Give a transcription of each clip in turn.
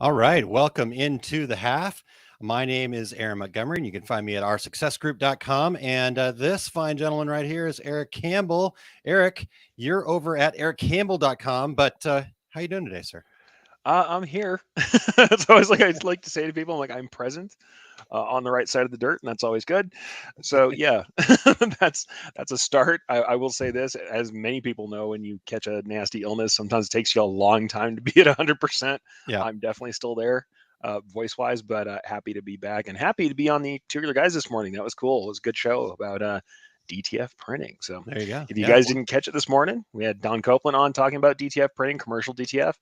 All right, welcome into the half. My name is Aaron Montgomery, and you can find me at oursuccessgroup.com. And this fine gentleman right here is Erich Campbell. Eric, you're over at erichcampbell.com, but how you doing today, sir? I'm here. It's always like I like to say to people, I'm like, I'm present on the right side of the dirt, and that's always good. So yeah, that's that's a start. I will say this, as many people know, when you catch a nasty illness, sometimes it takes you a long time to be at 100%. Yeah. I'm definitely still there, voice wise, but happy to be back and happy to be on the Tubular Guys this morning. That was cool. It was a good show about DTF printing. So There you go. if you Yeah. guys didn't catch it this morning, we had Don Copeland on talking about DTF printing, commercial DTF.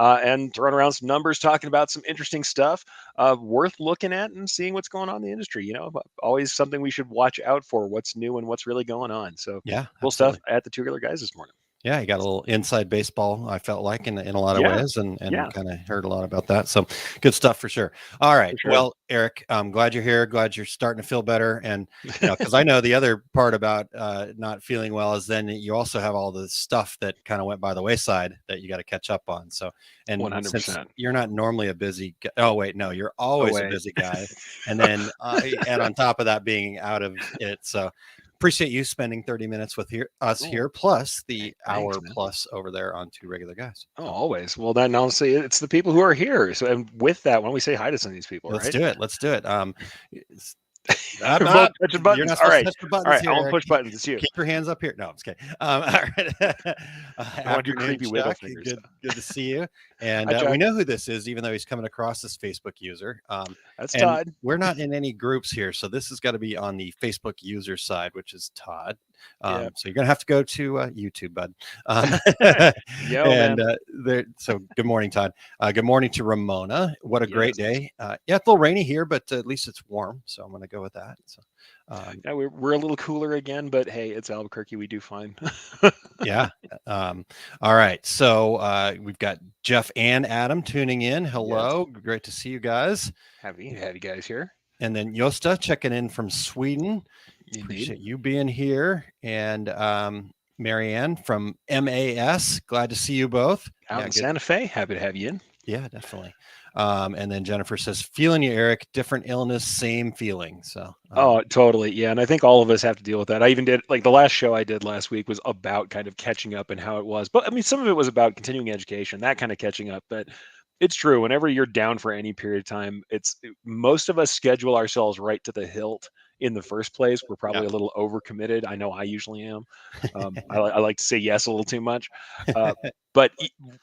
And throwing around some numbers, talking about some interesting stuff worth looking at and seeing what's going on in the industry. Always something we should watch out for, what's new and what's really going on. So Yeah, cool stuff absolutely. at the Tubular Guys this morning. Yeah, you got a little inside baseball, I felt like, in a lot of Yeah, ways, and yeah, kind of heard a lot about that. So good stuff for sure. All for right. sure. Well, Eric, I'm glad you're here. Glad you're starting to feel better. And, because I know the other part about not feeling well is then you also have all the stuff that kind of went by the wayside that you got to catch up on. So, and since 100%. you're not normally a busy guy, oh, wait, no, you're Oh, always a wait. busy guy. And then, and on top of that, being out of it. So, appreciate you spending 30 minutes with us Oh, here, plus the hey, hour thanks, man. plus over there on Two Regular Guys. Oh, So always. Well, then honestly, it's the people who are here. So, and with that, why don't we say hi to some of these people, let's right? do it. Let's do it. It's- We're both touching you're buttons. not All supposed to right. touch the All buttons right. I here, won't Eric. push buttons. It's you. Keep your hands up here. No, I'm just kidding. All right. I want to do Afternoon, creepy wiggle Chuck. fingers. Good to see you. And Hi, we Chuck. know who this is, even though he's coming across as Facebook user. That's And Todd. we're not in any groups here, so this has got to be on the Facebook user side, which is Todd. Yeah. So you're gonna have to go to YouTube, bud. Yo, And man. so good morning, Todd. Good morning to Ramona. What a great Yes. day. Yeah, it's a little rainy here, but at least it's warm, so I'm gonna go with that. So Yeah, we're a little cooler again, but hey, it's Albuquerque. We do fine. yeah. All right. So we've got Jeff and Adam tuning in. Yes. Hello. Great to see you guys. Happy to have you guys here. And then Yosta checking in from Sweden. Indeed. Appreciate you being here. And Marianne from MAS. Glad to see you both. Out in Santa Fe. Happy to have you in. Yeah, definitely. And then Jennifer says, feeling you, Eric, different illness, same feeling. So, Oh, totally. Yeah. And I think all of us have to deal with that. I even did, like, the last show I did last week was about kind of catching up and how it was. But I mean, some of it was about continuing education, that kind of catching up. But it's true. Whenever you're down for any period of time, most of us schedule ourselves right to the hilt in the first place. We're probably a little overcommitted. I know I usually am. I like to say yes a little too much. But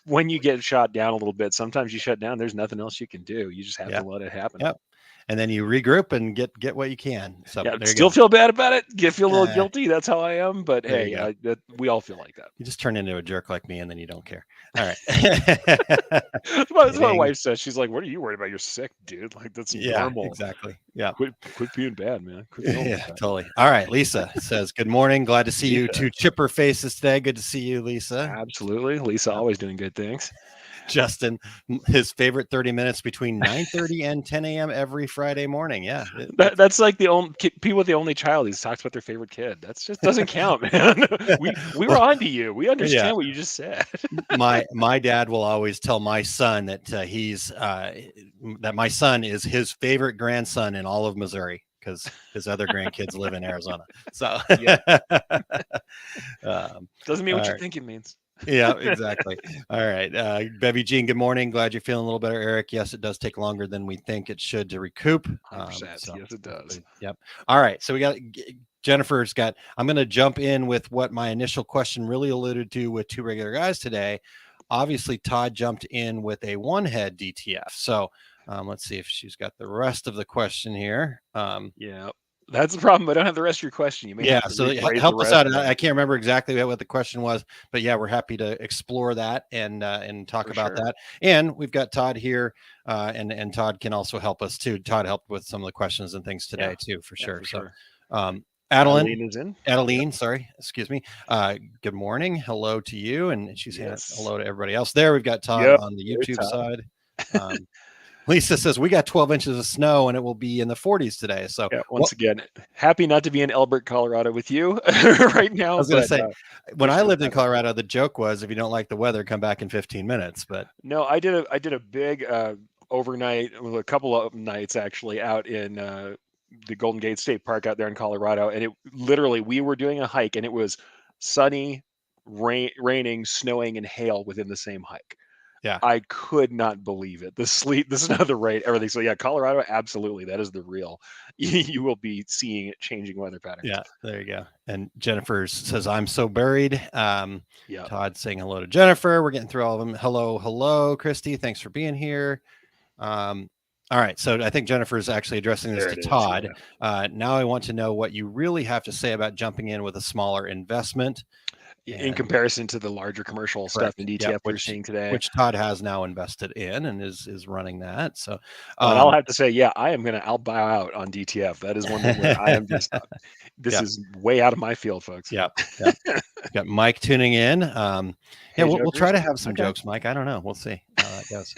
when you get shot down a little bit, sometimes you shut down. There's nothing else you can do. You just have to let it happen. Yep. And then you regroup and get what you can. So Yeah, there you still go. feel bad about it. Feel a little guilty. That's how I am. But There you hey, we all feel like that. You just turn into a jerk like me, and then you don't care. All right. That's what my wife says. She's like, "What are you worried about? You're sick, dude. Like that's normal. Exactly. Yeah. Quit being bad, man. Quit feeling Yeah, bad." totally. All right. Lisa says, good morning. Glad to see you. Two chipper faces today. Good to see you, Lisa. Absolutely. Lisa always doing good things. Justin, his favorite 30 minutes between 9:30 and 10 a.m. every Friday morning. Yeah. That's like the only people with the only child. He talks about their favorite kid. That's just doesn't count, man. we were on to you. We understand what you just said. my dad will always tell my son that that my son is his favorite grandson in all of Missouri, because his other grandkids live in Arizona. So doesn't mean what you think it means. Yeah, exactly. All right. Bevy Jean, good morning. Glad you're feeling a little better, Eric. Yes, it does take longer than we think it should to recoup. 100%. Yes, it does. Yep. All right. So we got Jennifer's got, I'm going to jump in with what my initial question really alluded to with Two Regular Guys today. Obviously, Todd jumped in with a one head DTF. So let's see if she's got the rest of the question here. Yeah. That's the problem. I don't have the rest of your question. You may have to so help us out. I can't remember exactly what the question was, but yeah, we're happy to explore that and talk about that. And we've got Todd here, and Todd can also help us too. Todd helped with some of the questions and things today too, for sure. So, Adeline is in. Adeline, sorry, excuse me. Good morning. Hello to you, and she's saying hello to everybody else there. We've got Todd on the YouTube side. Lisa says we got 12 inches of snow and it will be in the 40s today. So once again, happy not to be in Elbert, Colorado with you right now. I was going to say, when I lived in Colorado, the joke was if you don't like the weather, come back in 15 minutes. But no, I did a big overnight, well, a couple of nights actually, out in the Golden Gate State Park out there in Colorado, and it literally, we were doing a hike, and it was sunny, raining, snowing, and hail within the same hike. Yeah. I could not believe it. The sleet, the snow, the rain, everything. So yeah, Colorado, absolutely, that is the real. You will be seeing changing weather patterns. Yeah, there you go. And Jennifer says, I'm so buried. Yeah, Todd saying hello to Jennifer. We're getting through all of them. Hello, hello, Christy. Thanks for being here. All right. So I think Jennifer is actually addressing this there to it is. Todd. Yeah. Now I want to know what you really have to say about jumping in with a smaller investment. In comparison to the larger commercial stuff in Correct. ETF Yep, you're seeing today. which Todd has now invested in and is running that. So, And I'll have to say, yeah, I'll bow out on DTF. That is one thing where I am just, this Yep. is way out of my field, folks. Yep. Yep. Got Mike tuning in. Hey, Yeah, we'll try to have some jokes, Mike. I don't know. We'll see how that goes.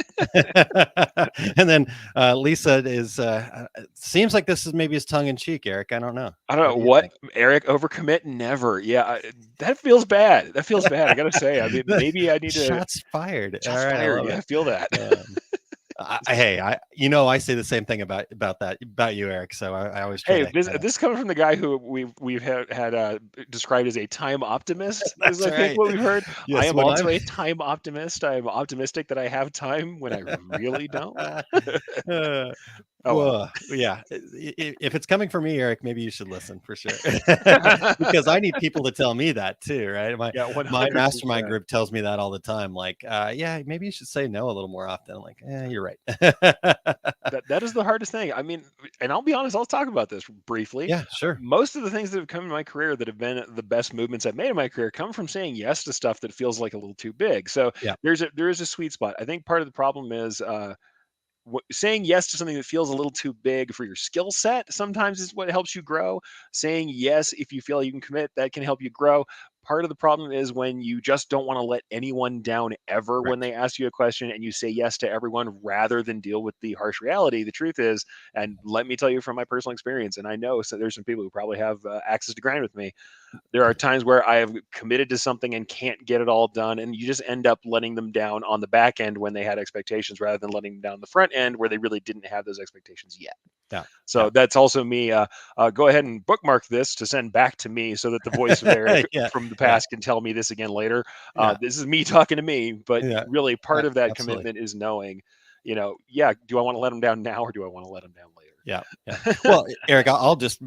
And then Lisa is seems like this is maybe his tongue in cheek, Eric. I don't know. I don't know what, Eric, overcommit, never. Yeah, that feels bad. That feels bad. I gotta say. I mean, maybe I need to. Shots fired. Shots fired. Yeah, I feel that. I say the same thing about you, Eric. So I always try. Hey, this coming from the guy who we've had described as a time optimist. Is I think what we've heard. Yes, I am also a time optimist. I am optimistic that I have time when I really don't. Well, yeah. If it's coming from me, Eric, maybe you should listen for sure, because I need people to tell me that too, right? My mastermind group tells me that all the time. Like, yeah, maybe you should say no a little more often. I'm like, you're right. That is the hardest thing. I mean, and I'll be honest, I'll talk about this briefly. Yeah, sure. Most of the things that have come in my career that have been the best movements I've made in my career come from saying yes to stuff that feels like a little too big. So yeah, there is a sweet spot. I think part of the problem is saying yes to something that feels a little too big for your skill set sometimes is what helps you grow. Saying yes if you feel you can commit, that can help you grow. Part of the problem is when you just don't want to let anyone down ever when they ask you a question, and you say yes to everyone rather than deal with the harsh reality. The truth is, and let me tell you from my personal experience, and I know so there's some people who probably have access to grind with me. There are times where I have committed to something and can't get it all done, and you just end up letting them down on the back end when they had expectations, rather than letting them down the front end where they really didn't have those expectations yet. Yeah. So that's also me. Go ahead and bookmark this to send back to me, so that the voice of Eric from the past can tell me this again later. This is me talking to me, but really part of that commitment is knowing, do I want to let them down now, or do I want to let them down later? Yeah. Well, Eric, I'll just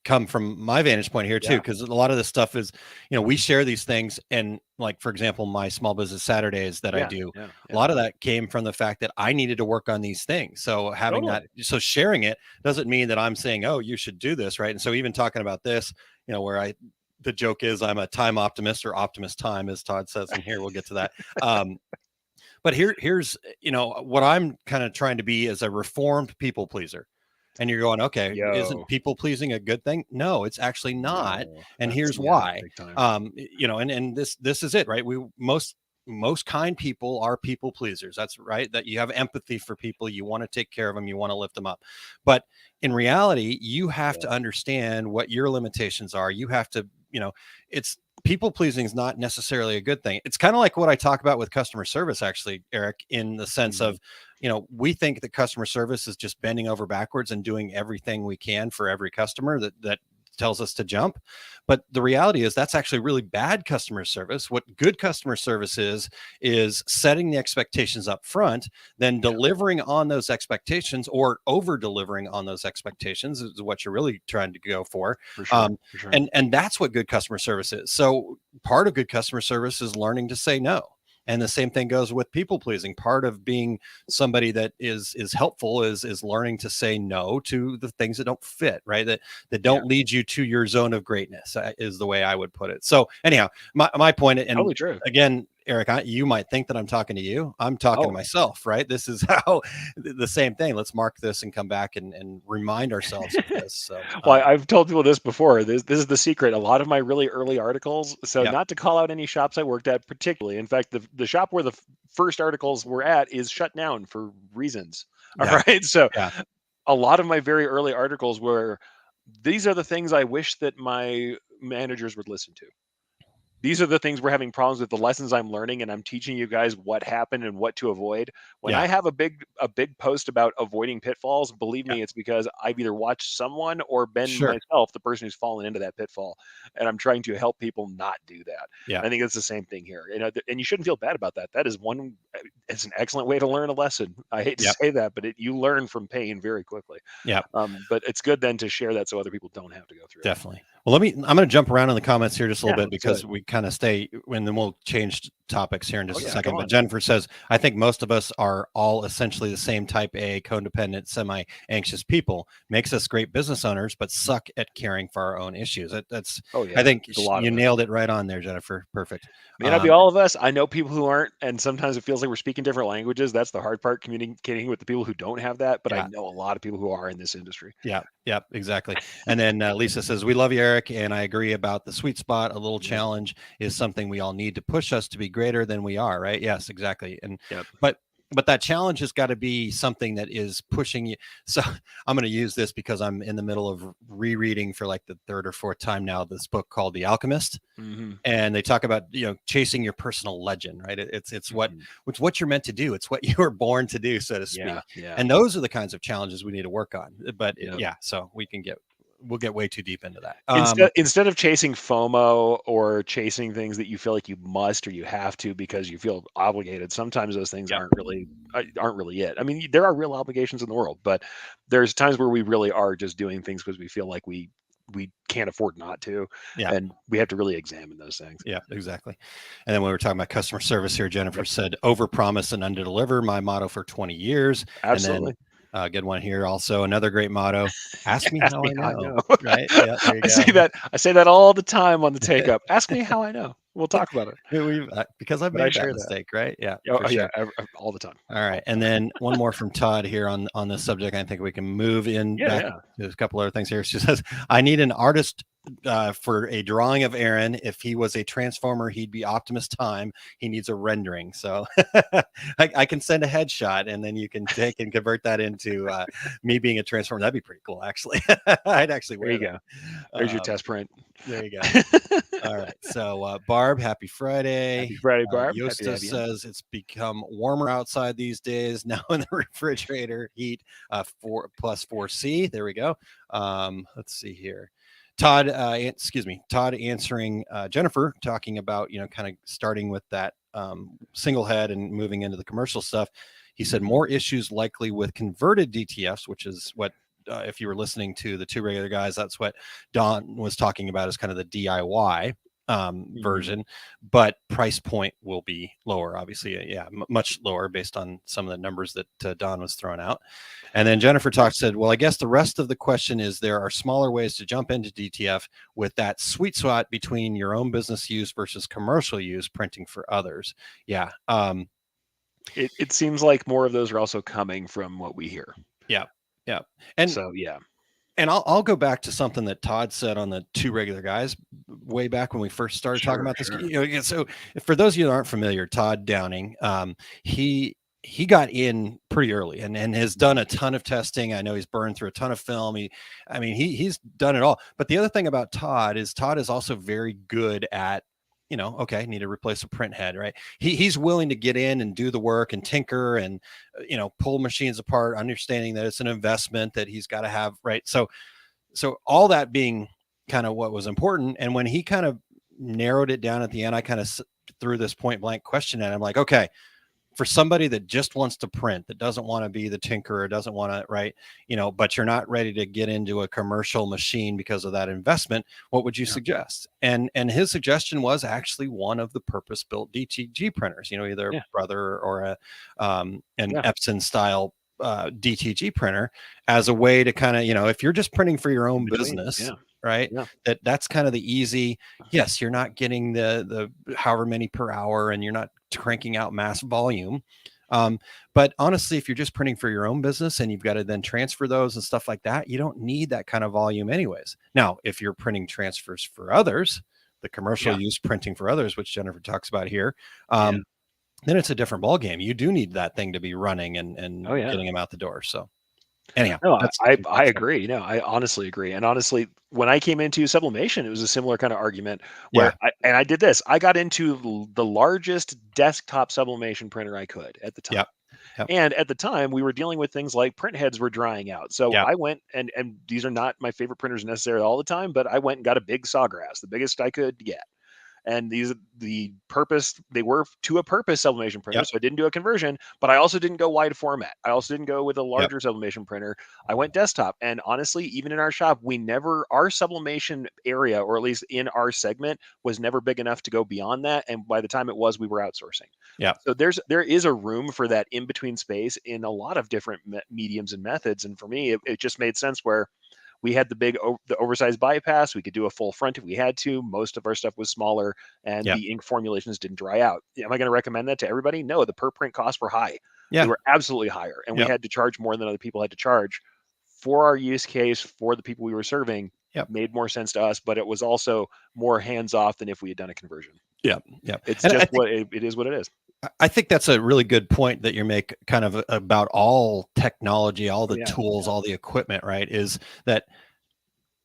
come from my vantage point here too, because a lot of this stuff is, we share these things, and like, for example, my small business Saturdays that I do, a lot of that came from the fact that I needed to work on these things. So having so sharing it doesn't mean that I'm saying, oh, you should do this, right? And so even talking about this, where the joke is I'm a time optimist, or optimist time, as Todd says in here. We'll get to that. But here's what I'm kind of trying to be is a reformed people pleaser. And you're going, okay, isn't people pleasing a good thing? No, it's actually not. No, and here's why. And this is it, right? Most kind people are people pleasers. That's right. That you have empathy for people. You want to take care of them. You want to lift them up. But in reality, you have to understand what your limitations are. You have to, it's people pleasing is not necessarily a good thing. It's kind of like what I talk about with customer service, actually, Eric, in the sense of, we think that customer service is just bending over backwards and doing everything we can for every customer that tells us to jump. But the reality is that's actually really bad customer service. What good customer service is setting the expectations up front, then delivering on those expectations, or over delivering on those expectations is what you're really trying to go for. For sure. And that's what good customer service is. So part of good customer service is learning to say no. And the same thing goes with people pleasing. Part of being somebody that is helpful is learning to say no to the things that don't fit, right? That don't lead you to your zone of greatness, is the way I would put it. So anyhow, my point, and totally true. Again, Eric, you might think that I'm talking to you. I'm talking to myself, right? This is how the same thing. Let's mark this and come back and remind ourselves of this. So, well, I've told people this before. This is the secret. A lot of my really early articles. So not to call out any shops I worked at particularly. In fact, the shop where the first articles were at is shut down for reasons. All right. So a lot of my very early articles were, these are the things I wish that my managers would listen to. these are the things we're having problems with, the lessons I'm learning, and I'm teaching you guys what happened and what to avoid. When Yeah. I have a big post about avoiding pitfalls, believe Yeah. me, it's because I've either watched someone or been Sure. myself the person who's fallen into that pitfall, and I'm trying to help people not do that. Yeah. And I think it's the same thing here. And you shouldn't feel bad about that. That is one. It's an excellent way to learn a lesson. I hate to Yep. say that, but you learn from pain very quickly. Yep. But it's good then to share that so other people don't have to go through it. Definitely. Well, I'm going to jump around in the comments here just a little Yeah, bit let's do because it. we kind of stay, and then we'll change topics here in Oh just a yeah, go second. But on. Jennifer says, I think most of us are all essentially the same type A, codependent, semi anxious people. Makes us great business owners, but suck at caring for our own issues. Oh I yeah, think there's a lot you of us. nailed it right on there, Jennifer. Perfect. May not be all of us. I know people who aren't, and sometimes it feels like we're speaking different languages. That's the hard part, communicating with the people who don't have that. But I Yeah. know a lot of people who are in this industry. Yeah, yeah, exactly. And then Lisa says, "We love you, Eric, and I agree about the sweet spot. A little Yep. challenge is something we all need to push us to be greater than we are." Right? Yes, exactly. And Yep. but but that challenge has got to be something that is pushing you. So I'm going to use this because I'm in the middle of rereading for like the third or fourth time now this book called The Alchemist, Mm-hmm. and they talk about chasing your personal legend, right? It's Mm-hmm. what you're meant to do. It's what you were born to do, so to Yeah. speak. Yeah. And those are the kinds of challenges we need to work on. But Yep. yeah, so we'll get way too deep into that. Instead of chasing FOMO or chasing things that you feel like you must or you have to because you feel obligated, sometimes those things Yep. aren't really it. I mean, there are real obligations in the world, but there's times where we really are just doing things because we feel like we can't afford not to, Yeah. and we have to really examine those things. Yeah, exactly. And then when we were talking about customer service here, Jennifer Yep. said, "Overpromise and underdeliver." My motto for 20 years. Absolutely. And then good one here. Also, another great motto: "Ask me Ask how me I how I know." know. Right? Yeah. There you I say go. that. I say that all the time on the take up. Ask me how I know. We'll talk about it. Because I've But I made that share that. mistake, right? Yeah, Oh, for yeah, sure. all the time. All right, and then one more from Todd here on this subject. I think we can move in Yeah, back yeah. to a couple other things here. She says, "I need an artist for a drawing of Aaron. If he was a transformer, he'd be Optimus Time. He needs a rendering. So I can send a headshot, and then you can take and convert that into me being a transformer. That'd be pretty cool, actually. I'd actually There wear you that. go. There's your test print. There you go. All right. So, Barb, happy Friday. Happy Friday, Barb. Happy to Yosta have you on. says it's become warmer outside these days. Now in the refrigerator, heat 4+4C. There we go. Let's see here. Todd, excuse me, Todd answering Jennifer, talking about, kind of starting with that single head and moving into the commercial stuff. He said more issues likely with converted DTFs, which is what, if you were listening to the two regular guys, that's what Don was talking about as kind of the DIY version, but price point will be lower, obviously. Yeah, much lower based on some of the numbers that Don was throwing out. And then Jennifer said, well, I guess the rest of the question is there are smaller ways to jump into DTF with that sweet spot between your own business use versus commercial use, printing for others. Yeah. It seems like more of those are also coming from what we hear. Yeah. Yeah. And so, yeah. And I'll go back to something that Todd said on the two regular guys way back when we first started talking about this. So for those of you that aren't familiar, Todd Downing, he got in pretty early and has done a ton of testing. I know he's burned through a ton of film. He's done it all. But the other thing about Todd is also very good at, okay, need to replace a print head, right? He's willing to get in and do the work and tinker and, pull machines apart, understanding that it's an investment that he's got to have, right? So all that being kind of what was important. And when he kind of narrowed it down at the end, I kind of threw this point blank question at him, like, okay, for somebody that just wants to print, that doesn't want to be the tinkerer, doesn't want to, right, but you're not ready to get into a commercial machine because of that investment, what would you suggest? And his suggestion was actually one of the purpose-built DTG printers, either a Brother or an Epson style DTG printer, as a way to kind of, if you're just printing for your own business, right, that's kind of the easy. Yes, you're not getting the however many per hour, and you're not cranking out mass volume, but honestly, if you're just printing for your own business and you've got to then transfer those and stuff like that, you don't need that kind of volume anyways. Now, if you're printing transfers for others, the commercial use printing for others, which Jennifer talks about here, then it's a different ballgame. You do need that thing to be running and getting them out the door. So Anyhow, No, that's I agree. No, I honestly agree. And honestly, when I came into sublimation, it was a similar kind of argument yeah, where I did this. I got into the largest desktop sublimation printer I could at the time. yep, yep, And at the time, we were dealing with things like print heads were drying out. So yep, I went and these are not my favorite printers necessarily all the time, but I went and got a big Sawgrass, the biggest I could get. And they were to a purpose sublimation printer, yep, so I didn't do a conversion, but I also didn't go wide format. I also didn't go with a yep, larger sublimation printer. I went desktop, and honestly, even in our shop, we never our sublimation area, or at least in our segment, was never big enough to go beyond that. And by the time it was, we were outsourcing. yep, So there is a room for that in between space in a lot of different mediums and methods. And for me, it just made sense where we had the oversized bypass. We could do a full front if we had to. Most of our stuff was smaller, and yep, the ink formulations didn't dry out. Am I going to recommend that to everybody? No. The per print costs were high. They yeah, were absolutely higher, and we yep, had to charge more than other people had to charge for our use case for the people we were serving. yep, Made more sense to us, but it was also more hands off than if we had done a conversion. yep, yep. It's And just it is what it is. I think that's a really good point that you make, kind of about all technology, all Oh the yeah, tools, yeah, all the equipment, right? Is that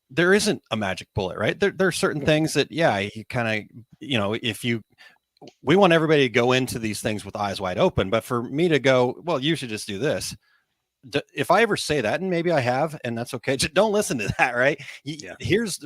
there isn't a magic bullet, right? There are certain things that, yeah, you kind of, if you, we want everybody to go into these things with eyes wide open, but for me to go, well, you should just do this. If I ever say that, and maybe I have, and that's okay, just don't listen to that, right? yeah, Here's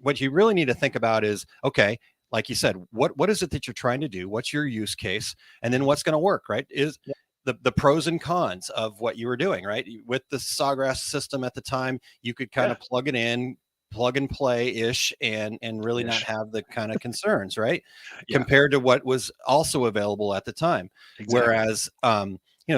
what you really need to think about is, okay, like you said, what is it that you're trying to do? What's your use case? And then what's going to work, right? Is yeah, the pros and cons of what you were doing, right? With the Sawgrass system at the time, you could kind yeah. of plug it in, plug and play ish, and really not Ish. have the kind of concerns, right? Yeah, Compared to what was also available at the time. exactly. Whereas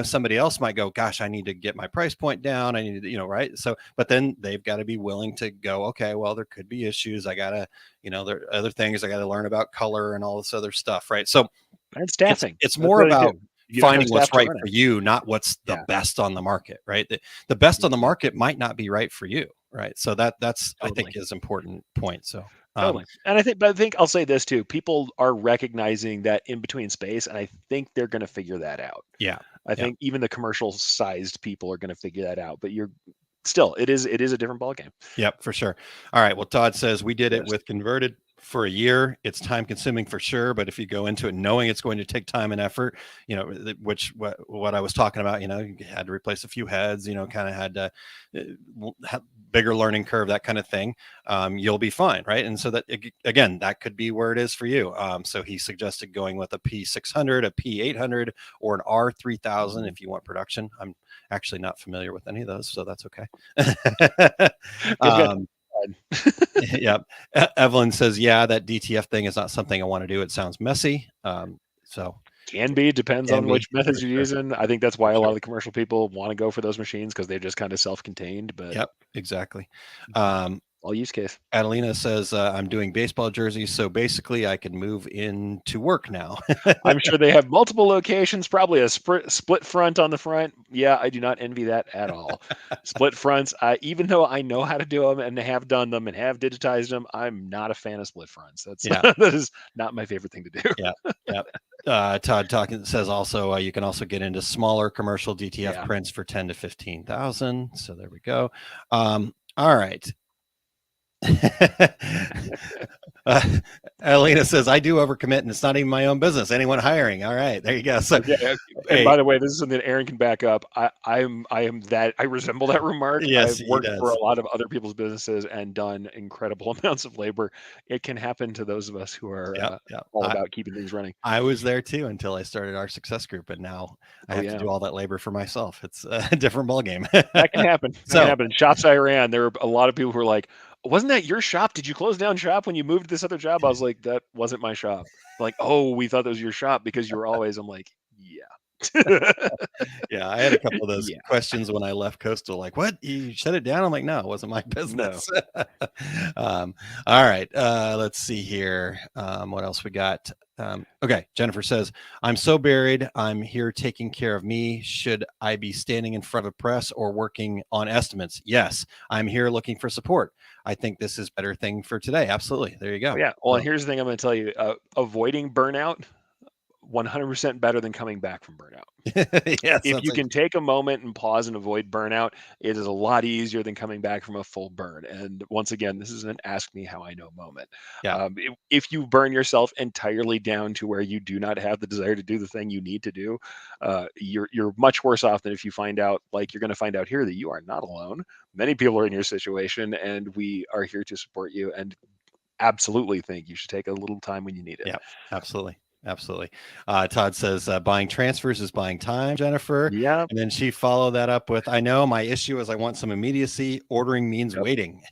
somebody else might go, gosh, I need to get my price point down. I need to, right? So, but then they've got to be willing to go, okay, well, there could be issues. I gotta, there are other things I gotta learn about color and all this other stuff, right? So And it's staffing. it's That's more the other thing about too. You don't have finding staff what's to right run for it. you, not what's the Yeah. best on the market, right? The best on the Mhm. market might not be right for you, right? So that's I think Totally. is important point. So Totally. And I think I'll say this too. People are recognizing that in between space, and I think they're going to figure that out. yeah, I yeah. think even the commercial sized people are going to figure that out. But you're still, it is a different ballgame. Yep, for sure. All right. Well, Todd says we did it Yes. with converted for a year. It's time consuming for sure, but if you go into it knowing it's going to take time and effort, which what I was talking about, you had to replace a few heads, kind of had to have bigger learning curve, that kind of thing. You'll be fine, right? And so that again, that could be where it is for you. So he suggested going with a P600, a P800, or an R3000 Mhm. if you want production. I'm actually not familiar with any of those, so that's okay. Good, good. um, yeah. Evelyn says, yeah, that DTF thing is not something I want to do. It sounds messy. So Can be, depends can on which be for methods you're sure, using. I think that's for why a lot sure. of the commercial people want to go for those machines because they're just kind of self-contained, but Yep, exactly. Um, all use case. Adelina says, I'm doing baseball jerseys. So basically I can move into work now. I'm sure they have multiple locations, probably a split front on the front. Yeah, I do not envy that at all. Split fronts, even though I know how to do them and have done them and have digitized them, I'm not a fan of split fronts. That's Yeah, that is not my favorite thing to do. yeah, yeah. Todd talking says also you can also get into smaller commercial DTF Yeah. prints for 10 to 15,000. So there we go. All right. uh, Alina says, I do overcommit and it's not even my own business. Anyone hiring? All right, there you go. So, Okay. And hey, by the way, this is something that Aaron can back up. I am that I resemble that remark. yes, I've he worked for does. a lot of other people's businesses and done incredible amounts of labor. It can happen to those of us who are Yep, yep. all about keeping things running. I was there too until I started our success group, and now I Oh have to yeah. do all that labor for myself. It's a different ballgame. That can happen. That can So, happen. Shops I ran, there were a lot of people who were like, "Wasn't that your shop? Did you close down shop when you moved to this other job?" I was like, "That wasn't my shop." Like, "Oh, we thought that was your shop because you were always." I'm like, "Yeah." yeah, I had a couple of those Yeah. questions when I left Coastal, like, "What? You shut it down?" I'm like, "No, it wasn't my No. business." All right, let's see here. What else we got? Okay, Jennifer says, "I'm so buried. I'm here taking care of me. Should I be standing in front of a press or working on estimates? Yes, I'm here looking for support. I think this is a better thing for today. Absolutely. There you Oh, go. yeah. Well, and So, here's the thing I'm gonna tell you, avoiding burnout 100% better than coming back from burnout. Yeah, If sounds you like can take a moment and pause and avoid burnout, it is a lot easier than coming back from a full burn. And once again, this is an ask me how I know moment. yeah, If you burn yourself entirely down to where you do not have the desire to do the thing you need to do, you're much worse off than if you find out, like you're going to find out here, that you are not alone. Many people are in your situation, and we are here to support you. And absolutely think you should take a little time when you need it. yeah, absolutely. Absolutely. Todd says buying transfers is buying time, Jennifer. Yeah. And then she followed that up with, I know my issue is I want some immediacy. Ordering means waiting.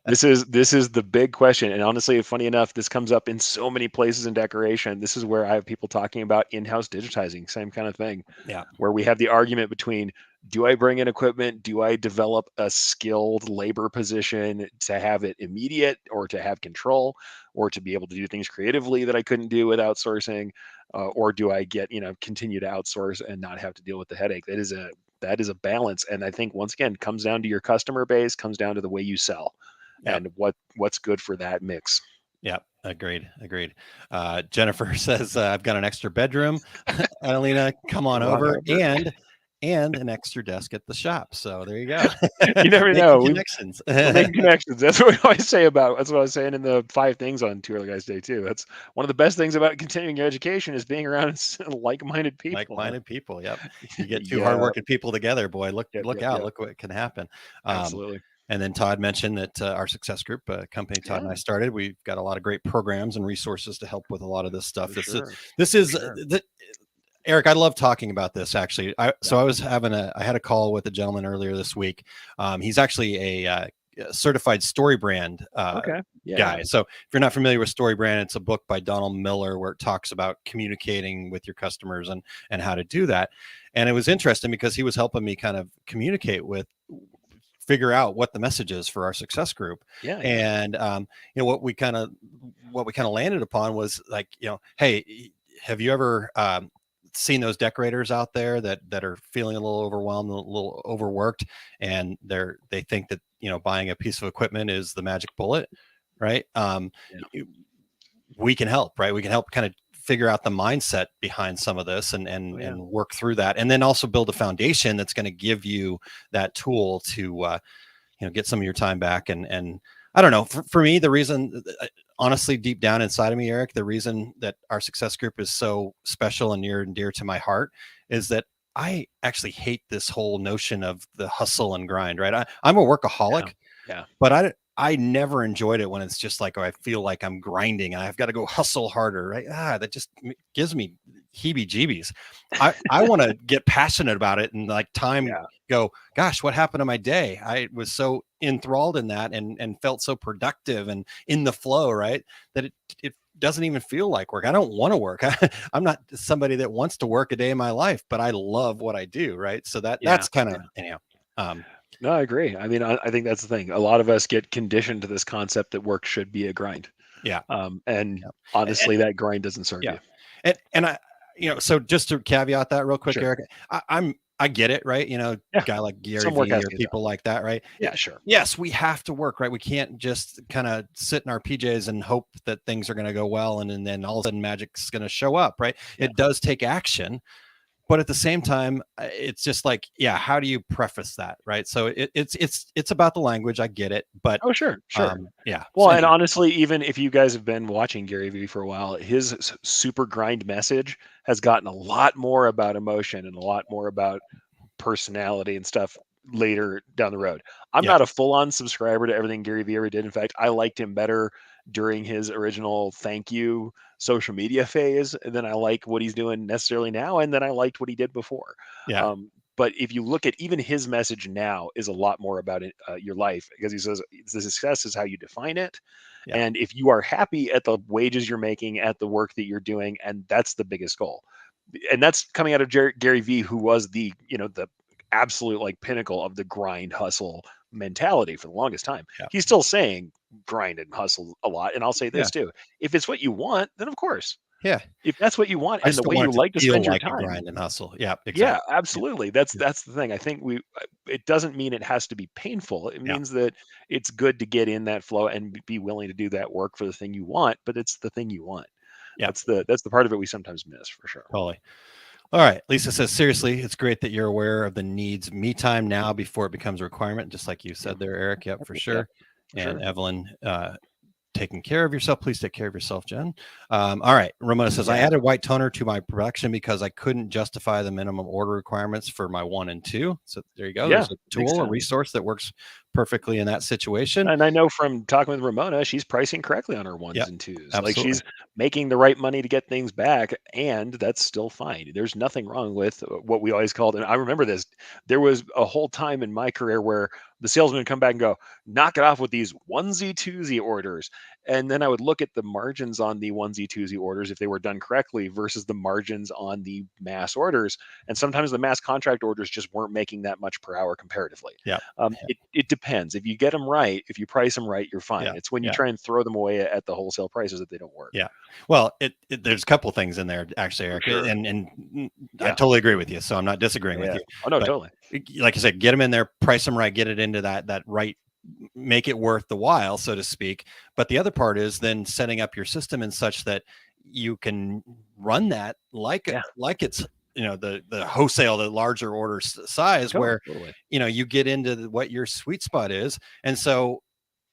This is the big question, and honestly, funny enough, this comes up in so many places in decoration. This is where I have people talking about in-house digitizing, same kind of thing, Yeah. where we have the argument between, do I bring in equipment? Do I develop a skilled labor position to have it immediate, or to have control, or to be able to do things creatively that I couldn't do with outsourcing, or do I get, continue to outsource and not have to deal with the headache? That is a balance, and I think once again comes down to your customer base, comes down to the way you sell, Yeah. and what's good for that mix. Yeah. Agreed. Agreed. Jennifer says, I've got an extra bedroom. Adelina, come on Come on over. over. And an extra desk at the shop. So there you go. You never Making know. connections. We're making connections. That's what we always say about. That's what I was saying in the 5 things on Two Early Guys Day too. That's one of the best things about continuing your education is being around like-minded people. Like-minded people. Yep. You get two Yeah. hardworking people together, boy. Look, Yep. look Yep. out. Yep. Look what can happen. Um, Absolutely. and then Todd mentioned that our success group, company Todd and Yeah. I started, we've got a lot of great programs and resources to help with a lot of this stuff. For This is sure. this For is sure. Eric, I love talking about this actually. Yeah. I had a call with a gentleman earlier this week. He's actually a certified story brand Okay. Yeah. guy. Yeah. So if you're not familiar with story brand, it's a book by Donald Miller where it talks about communicating with your customers and how to do that. And it was interesting because he was helping me kind of communicate with figure out what the message is for our success group. Yeah. Yeah. And what we kind of landed upon was like, hey, have you ever seen those decorators out there that are feeling a little overwhelmed, a little overworked, and they think that buying a piece of equipment is the magic bullet, right? Yeah. We can help, right? We can help kind of figure out the mindset behind some of this Oh, and yeah. work through that, and then also build a foundation that's going to give you that tool to get some of your time back. And I don't know, for me, the reason, honestly, deep down inside of me, Eric, the reason that our success group is so special and near and dear to my heart is that I actually hate this whole notion of the hustle and grind, right? I'm a Yeah. workaholic, Yeah. but I never enjoyed it when it's just like, oh, I feel like I'm grinding and I've got to go hustle harder, right? That just gives me heebie-jeebies. I want to get passionate about it and like time Yeah. go, gosh, what happened to my day? I was so enthralled in that and felt so productive and in the flow, right? That it doesn't even feel like work. I don't want to work. I'm not somebody that wants to work a day in my life, but I love what I do, right? So Yeah. that's kind of Yeah. anyhow. Um, No, I agree. I mean, I think that's the thing. A lot of us get conditioned to this concept that work should be a grind. yeah. And Yeah. And, honestly, that grind doesn't serve yeah. you. And I, so just to caveat that real quick, Sure. Eric, I get it, right? Yeah. Guy like Gary Some work has V or to get done. people like that, right? Yeah, sure. Yes, we have to work, right? We can't just kind of sit in our PJs and hope that things are going to go well, and then all of a sudden magic's going to show up, right? Yeah. It does take action, but at the same time, it's just like, yeah, how do you preface that, right? So it's about the language. I get it, but Oh, sure. Sure. yeah. Well, So and anyway, honestly, even if you guys have been watching Gary Vee for a while, his super grind message has gotten a lot more about emotion and a lot more about personality and stuff later down the road. I'm yeah, not a full-on subscriber to everything Gary Vee ever did. In fact, I liked him better during his original thank you social media phase than I like what he's doing necessarily now, and then I liked what he did before. yeah, Um, but if you look at even his message now is a lot more about it, your life, because he says the success is how you define it, yeah, and if you are happy at the wages you're making, at the work that you're doing, and that's the biggest goal. And that's coming out of Gary Vee, who was the absolute like pinnacle of the grind hustle mentality for the longest time. yeah, He's still saying grind and hustle a lot. And I'll say yeah, this too: if it's what you want, then of course, yeah. if that's what you want I and the still way want you it to like to feel spend your like a time, grind and hustle. Yeah, yeah, exactly. Yeah, absolutely. That's yeah, that's the thing. I think it doesn't mean it has to be painful. It yeah. means that it's good to get in that flow and be willing to do that work for the thing you want, but it's the thing you want. Yeah, That's the part of it we sometimes miss for sure. totally. All right. Lisa says, seriously, it's great that you're aware of the needs me time now before it becomes a requirement, just like you Yeah. said there, Eric. Yep, for Yep, sure. for And sure. Evelyn, taking care of yourself. Please take care of yourself, Jen. All right. Ramona says, I Yeah. added white toner to my production because I couldn't justify the minimum order requirements for my 1 and 2. So there you go. Yeah. There's a Makes tool, a sense. resource that works perfectly in that situation. And I know from talking with Ramona, she's pricing correctly on her ones Yep. and twos. Like Absolutely. she's making the right money to get things back, and that's still fine. There's nothing wrong with what we always called, and I remember this. There was a whole time in my career where the salesman would come back and go, "Knock it off with these onesie twosie orders," and then I would look at the margins on the onesie twosie orders if they were done correctly versus the margins on the mass orders, and sometimes the mass contract orders just weren't making that much per hour comparatively. Yep. It depends. If you get them right, if you price them right, you're fine. Yeah. It's when you Yeah. try and throw them away at the wholesale prices that they don't work. Yeah. Well, there's a couple things in there actually, For Eric, sure. and I Yeah. totally agree with you. So I'm not disagreeing with Yeah. you, Oh no, but totally. like I said, get them in there, price them right, get it into that right, make it worth the while, so to speak. But the other part is then setting up your system in such that you can run that Yeah. like it's the wholesale, the larger order size, Totally. where Totally. you get into what your sweet spot is. And so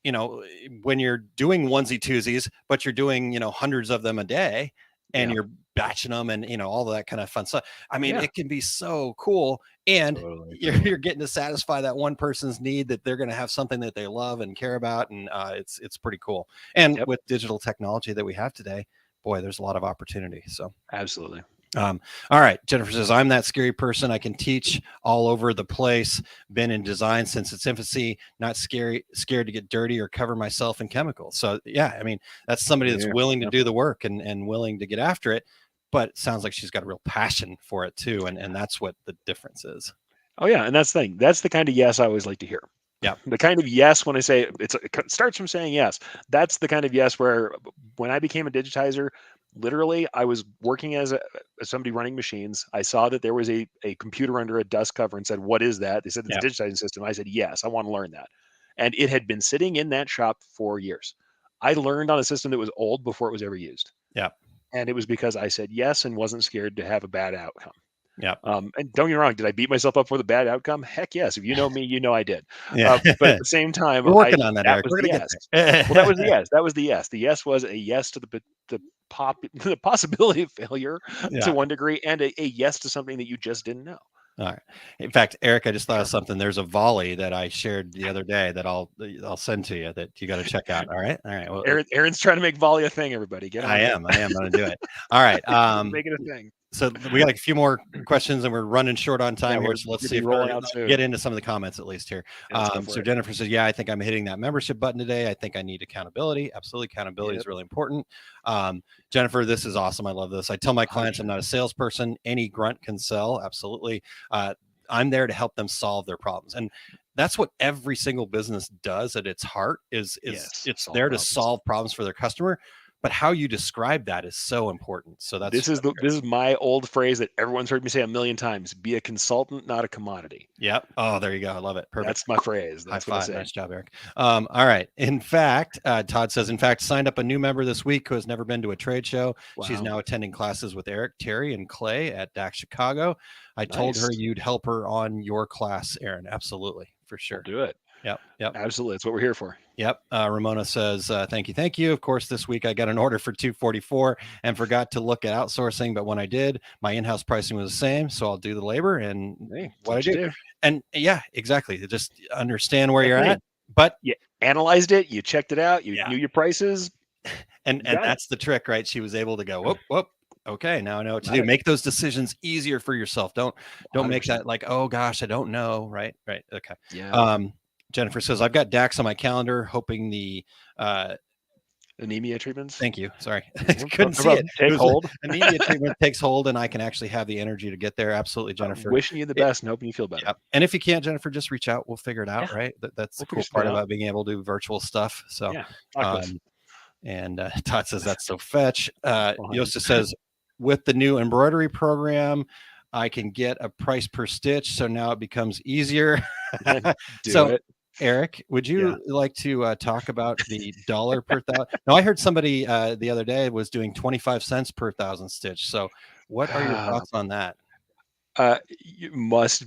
when you're doing onesie twosies, but you're doing, hundreds of them a day and Yeah. you're batching them and, all of that kind of fun stuff. I mean, Yeah. it can be so cool. And Totally. you're, Totally. you're getting to satisfy that one person's need that they're going to have something that they love and care about. And it's pretty cool. And Yep. with digital technology that we have today, boy, there's a lot of opportunity. So Absolutely. all right. Jennifer says, I'm that scary person. I can teach all over the place. Been in design since its infancy. Not scared to get dirty or cover myself in chemicals. So yeah, I mean, that's somebody that's Yeah. willing to Yep. do the work and willing to get after it. But it sounds like she's got a real passion for it too. And that's what the difference is. Oh yeah, and that's the thing. That's the kind of yes I always like to hear. Yeah. The kind of yes when I say it starts from saying yes. That's the kind of yes where when I became a digitizer, literally I was working as somebody running machines. I saw that there was a computer under a dust cover and said, "What is that?" They said it's Yeah. a digitizing system. I said, "Yes, I want to learn that." And it had been sitting in that shop for years. I learned on a system that was old before it was ever used. Yeah. And it was because I said yes and wasn't scared to have a bad outcome. Yeah. And don't get me wrong, did I beat myself up for the bad outcome? Heck yes. If you know me, you know I did. Yeah. But at the same time, We're working on that, that Eric. was We're the going to yes. get Well, that was the there. yes. That was the yes. The yes was a yes to the possibility of failure to Yeah. one degree, and a yes to something that you just didn't know. All right. In fact, Eric, I just thought of Sure. something. There's a volley that I shared the other day that I'll send to you that you got to check out. All right. All right. Well, Aaron's trying to make volley a thing. Everybody, get on I it. am. I am going to do it. All right. Make it a thing. So we got a few more questions and we're running short on time Yeah, here. we're So let's gonna see be if rolling we're out soon. get into some of the comments at least here. Yeah, let's go for So it. Jennifer says, yeah, I think I'm hitting that membership button today. I think I need accountability. Absolutely. Accountability is Yep. really important. Jennifer, this is awesome. I love this. I tell my clients I'm not a salesperson. Any grunt can sell. Absolutely. I'm there to help them solve their problems. And that's what every single business does at its heart is Yes, it's solve there to problems. solve problems for their customer. But how you describe that is so important. So This is my old phrase that everyone's heard me say a million times: be a consultant, not a commodity. Yep. Oh, there you go. I love it. Perfect. That's my phrase. That's High what I five. say. Nice job, Eric. All right. In fact, Todd says, in fact, signed up a new member this week who has never been to a trade show. Wow. She's now attending classes with Eric, Terry, and Clay at DAC Chicago. I told her Nice. you'd help her on your class, Aaron. Absolutely. For sure. We'll do it. Yep. Yep. Absolutely. That's what we're here for. Yep. Ramona says, thank you. Thank you. Of course, this week I got an order for 244 and forgot to look at outsourcing. But when I did, my in-house pricing was the same. So I'll do the labor and Hey, what I do. And yeah, exactly. Just understand where you're at. But you analyzed it, you checked it out, you knew your prices. And that's the trick, right? She was able to go, whoop, whoop. Okay, now I know what to do. Make those decisions easier for yourself. Don't 100%. make that like, oh gosh, I don't know. Right. Okay. Yeah. Jennifer says, I've got DAX on my calendar, hoping the anemia treatments. Thank you. Sorry. Couldn't see it. Take hold. Anemia treatment takes hold and I can actually have the energy to get there. Absolutely, Jennifer. Wishing you the best and hoping you feel better. Yep. And if you can't, Jennifer, just reach out. We'll figure it out, right? That's the cool part about being able to do virtual stuff. So and Todd says that's so fetch. Yosta says, with the new embroidery program, I can get a price per stitch. So now it becomes easier. Do it. Eric, would you like to talk about the dollar per thousand? No, I heard somebody the other day was doing 25 cents per thousand stitch. So, what are your thoughts on that? Must.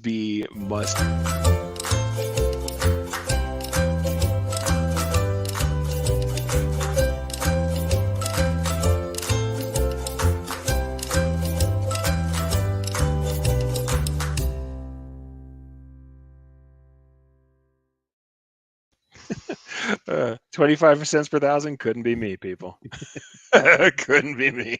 25 cents per thousand couldn't be me, people. Couldn't be me.